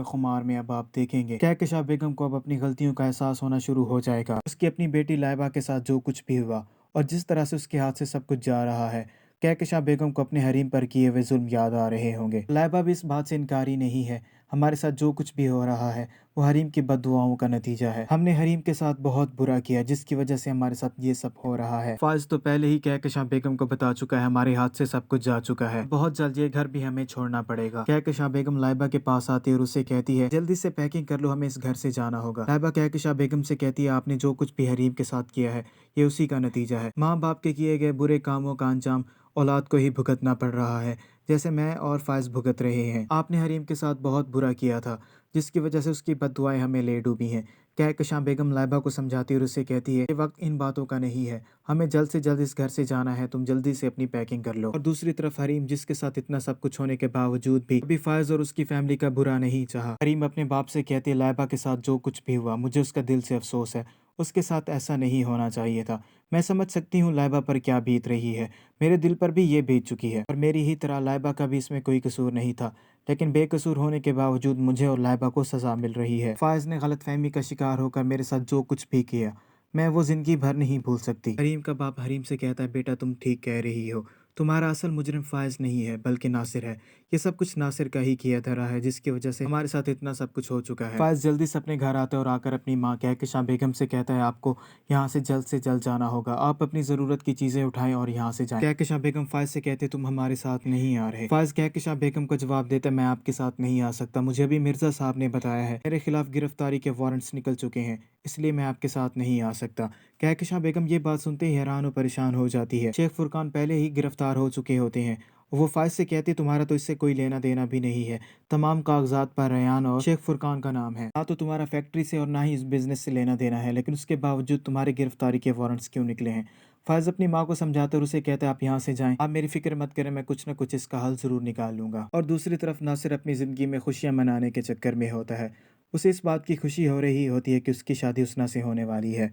खुमार में अब आप देखेंगे कहकशां बेगम को अब अपनी गलतियों का एहसास होना शुरू हो जाएगा। उसकी अपनी बेटी लाइबा के साथ जो कुछ भी हुआ और जिस तरह से उसके हाथ से सब कुछ जा रहा है, कहकशां बेगम को अपने हरीम पर किए हुए जुल्म याद आ रहे होंगे। लाइबा भी इस बात से इनकारी नहीं है। हमारे साथ जो कुछ भी हो रहा है वो हरीम की बद्दुआओं का नतीजा है। हमने हरीम के साथ बहुत बुरा किया जिसकी वजह से हमारे साथ ये सब हो रहा है। फाइज तो पहले ही कहकशां बेगम को बता चुका है हमारे हाथ से सब कुछ जा चुका है। बहुत जल्द ये घर भी हमें छोड़ना पड़ेगा। कहकशां बेगम लाइबा के पास आती है और उससे कहती है जल्दी से पैकिंग कर लो, हमें इस घर से जाना होगा। लाइबा कहकशां बेगम से कहती है आपने जो कुछ भी हरीम के साथ किया है ये उसी का नतीजा है। माँ बाप के किए गए बुरे कामों का अंजाम औलाद को ही भुगतना पड़ रहा है, जैसे मैं और फायज भुगत रहे हैं। आपने हरीम के साथ बहुत बुरा किया था जिसकी वजह से उसकी बद्दुआएं हमें ले डूबी हैं। कहकशां बेगम लाइबा को समझाती और उससे कहती है ये वक्त इन बातों का नहीं है, हमें जल्द से जल्द इस घर से जाना है, तुम जल्दी से अपनी पैकिंग कर लो। और दूसरी तरफ हरीम, जिसके साथ इतना सब कुछ होने के बावजूद भी अभी फायज और उसकी फैमिली का बुरा नहीं चाहा। हरीम अपने बाप से कहती है लाइबा के साथ जो कुछ भी हुआ मुझे उसका दिल से अफसोस है, उसके साथ ऐसा नहीं होना चाहिए था। मैं समझ सकती हूँ लाइबा पर क्या बीत रही है, मेरे दिल पर भी ये बीत चुकी है और मेरी ही तरह लाइबा का भी इसमें कोई कसूर नहीं था, लेकिन बेकसूर होने के बावजूद मुझे और लाइबा को सजा मिल रही है। फायज ने गलतफहमी का शिकार होकर मेरे साथ जो कुछ भी किया मैं वो जिंदगी भर नहीं भूल सकती। हरीम का बाप हरीम से कहता है बेटा तुम ठीक कह रही हो, तुम्हारा असल मुजरिम फायज नहीं है बल्कि नासिर है। ये सब कुछ नासिर का ही किया धरा है जिसकी वजह से हमारे साथ इतना सब कुछ हो चुका है। फायज जल्दी से अपने घर आता है और आकर अपनी माँ कहकशां बेगम से कहता है आपको यहाँ से जल्द जाना होगा, आप अपनी ज़रूरत की चीज़ें उठाएं और यहाँ से जाएं। कहकशां बेगम फायज से कहते तुम हमारे साथ नहीं आ रहे। फायज कहकशां बेगम को जवाब देता मैं आपके साथ नहीं आ सकता, मुझे अभी मिर्ज़ा साहब ने बताया है मेरे खिलाफ गिरफ्तारी के वारंट्स निकल चुके हैं, इसलिए मैं आपके साथ नहीं आ सकता। कहकशां बेगम ये बात सुनते ही हैरान और परेशान हो जाती है। शेख फुरकान पहले ही गिरफ्तार हो चुके होते हैं। वो फायज से कहती तुम्हारा तो इससे कोई लेना देना भी नहीं है, तमाम कागजात पर रयान और शेख फुरकान का नाम है, ना तो तुम्हारा फैक्ट्री से और ना ही इस बिजनेस से लेना देना है, लेकिन उसके बावजूद तुम्हारी गिरफ्तारी के वारंट्स क्यों निकले हैं। फायज अपनी माँ को समझाते और उसे कहते आप यहाँ से जाएं, आप मेरी फिक्र मत करें, मैं कुछ ना कुछ इसका हल जरूर निकाल लूंगा। और दूसरी तरफ नासिर अपनी ज़िंदगी में खुशियाँ मनाने के चक्कर में होता है। उसे इस बात की खुशी हो रही होती है कि उसकी शादी उसना से होने वाली है।